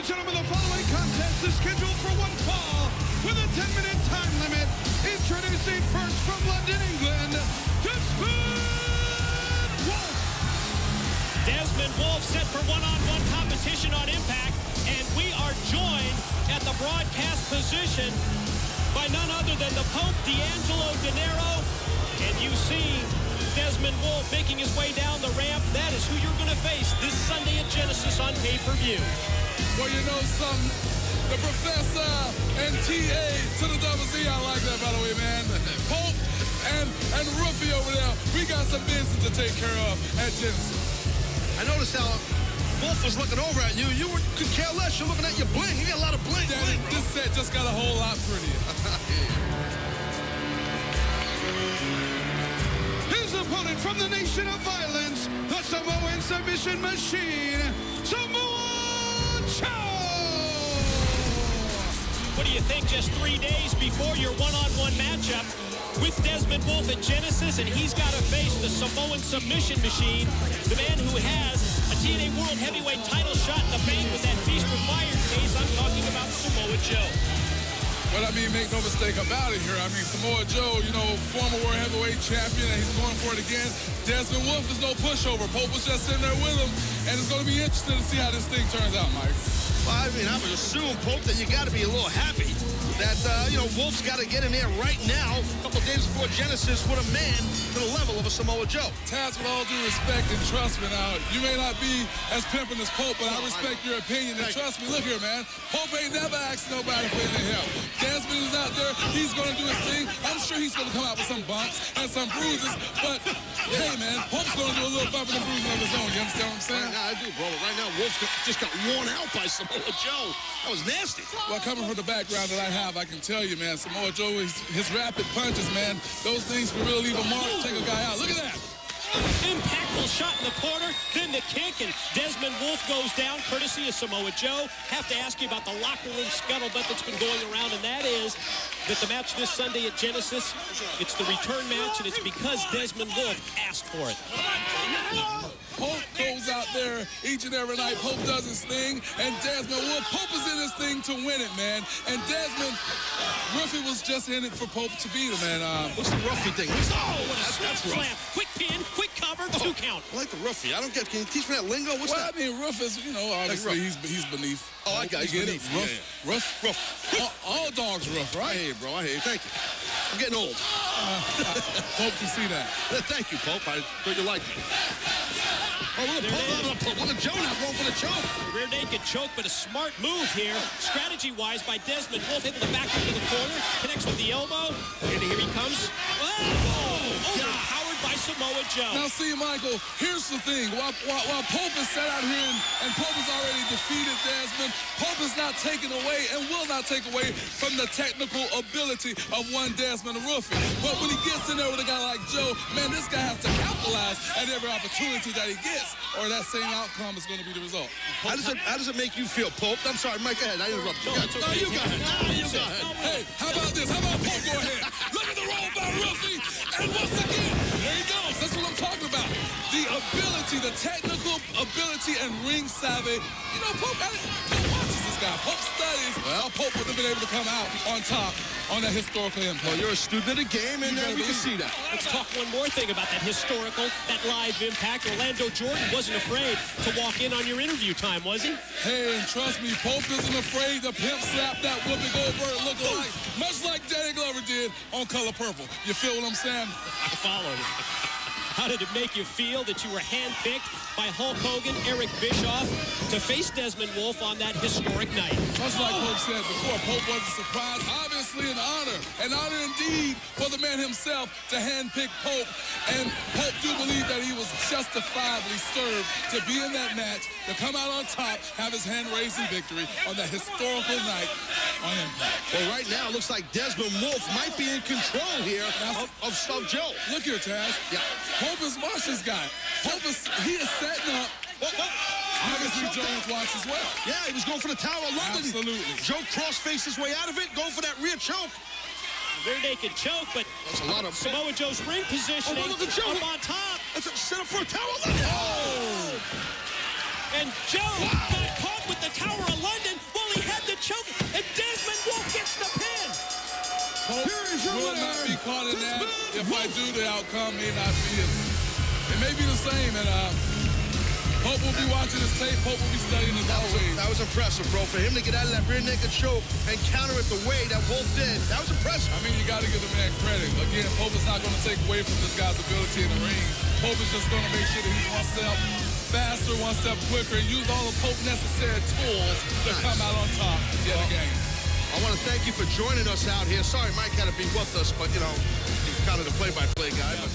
gentlemen, the following contest is scheduled for one fall with a 10-minute time limit. Introducing first from London, England, Desmond Wolfe. Desmond Wolfe set for one-on-one competition on Impact, and we are joined at the broadcast position by none other than the Pope, D'Angelo Dinero, and you see Desmond Wolfe making his way down the ramp. That is who you're going to face this Sunday at Genesis on pay-per-view. Well, you know something, the Professor and T.A. to the double Z, I like that, by the way, man. Pope and Rookie over there, we got some business to take care of at Genesis. I noticed how Wolfe was looking over at you. You could care less. You're looking at your bling. You got a lot of bling. Yeah, this set just got a whole lot prettier. His opponent from the nation of violence, the Samoan submission machine, Samoa Joe! What do you think just 3 days before your one-on-one matchup with Desmond Wolfe at Genesis, and he's got to face the Samoan submission machine, the man who has a TNA World Heavyweight title shot in the bank with that Feast or Fire case. I'm talking about Samoa Joe. Well, I mean, make no mistake about it here. I mean, Samoa Joe, you know, former World Heavyweight champion, and he's going for it again. Desmond Wolfe is no pushover. Pope was just sitting there with him, and it's going to be interesting to see how this thing turns out, Mike. Well, I mean, I would assume, Pope, that you got to be a little happy that, Wolfe's got to get in there right now, a couple days before Genesis, with a man to the level of a Samoa Joe. Taz, with all due respect, and trust me now, you may not be as pimping as Pope, but I respect your opinion. And trust me, look here, man. Pope ain't never asked nobody for any help. Desmond is out there. He's going to do his thing. I'm sure he's going to come out with some bumps and some bruises, but hey, man, Pope's going to do a little bumping and bruising of his own. You understand what I'm saying? Right now, I do, bro. Right now, Wolfe just got worn out by Samoa Joe. That was nasty. Well, coming from the background that I have, I can tell you, man, Samoa Joe, his rapid punches, man, those things can really leave a mark, take a guy out. Look at that. Impactful shot in the corner, then the kick, and Desmond Wolfe goes down, courtesy of Samoa Joe. Have to ask you about the locker room scuttlebutt that's been going around, and that is that the match this Sunday at Genesis, it's the return match, and it's because Desmond Wolfe asked for it. Pope goes out there each and every night. Pope does his thing, and Desmond Wolfe, Pope is in this thing to win it, man. And Desmond, Ruffy was just in it for Pope to beat him, man. What's the Ruffy thing? Oh, what a slam. Quick pin, quick cover, 2 count. I like the Ruffy. I don't get, can you teach me that lingo? What's well, that? I mean, Ruff is, obviously he's beneath. Oh, I got it. He's beneath. Ruff. All dogs rough, right? I hear you, bro. I hear you. Thank you. I'm getting old. Pope can see that. Thank you, Pope. I thought you liked it. Oh, look at Pope. Look at Joe now going for the choke. Rear naked choke, but a smart move here, strategy-wise, by Desmond Wolfe, hitting the back into the corner, connects with the elbow, and here he comes. Overpowered by Samoa Joe. Now, see, Michael, here's the thing. While Pope is set out here and Pope has already defeated Desmond, Pope is not taken away and will not take away from the technical ability of one Desmond Wolfe. But when he gets in there with a guy like Joe, man, this guy has to capitalize at every opportunity that he gets, or that same outcome is going to be the result. How does it make you feel, Pope? I'm sorry, Mike, go ahead. I interrupted you. No, you got it. You got it. Hey, how about this? How about Pope go ahead? Look at the roll by Ruffy, and once again, there he goes. That's what I'm talking about. The ability, the technical ability, and ring savvy. Pope watches this guy. Pope studies. Well, Pope would have been able to come out on top on that historical impact. Well, you're a student of the game, and we can see that. Let's talk one more thing about that historical, that live impact. Orlando Jordan wasn't afraid to walk in on your interview time, was he? Hey, and trust me, Pope isn't afraid to pimp slap that Whoopi Goldberg look-alike, much like Danny Glover did on Color Purple. You feel what I'm saying? I followed. How did it make you feel that you were handpicked by Hulk Hogan, Eric Bischoff, to face Desmond Wolfe on that historic night? Much like Pope said before, Pope wasn't surprised. Obviously an honor indeed for the man himself to handpick Pope. And Pope do believe that he was justifiably served to be in that match, to come out on top, have his hand raised in victory on that historical night on Impact. Well, right now, it looks like Desmond Wolfe might be in control here of Joe. Look here, Taz. Yeah. Pope has watched this guy. He is setting up. Obviously, Jones watched as well. Yeah, he was going for the Tower of London. Absolutely. Joe cross-faced his way out of it, going for that rear choke. Rear naked choke, but that's a lot of Samoa Joe's ring positioning look at Joe. up on top. That's a setup for a Tower of London. And Joe got caught with the Tower of London, will not be caught in that. If I do, the outcome may not be it may be the same, and Pope will be watching his tape. Pope will be studying his always. That was impressive, bro. For him to get out of that rear naked choke and counter it the way that Wolfe did, that was impressive. I mean, you got to give the man credit. Again, Pope is not going to take away from this guy's ability in the ring. Pope is just going to make sure that he's one step faster, one step quicker, and use all the Pope necessary tools to come out on top yet again. I want to thank you for joining us out here. Sorry Mike had to be with us, but, you know, he's kind of the play-by-play guy. But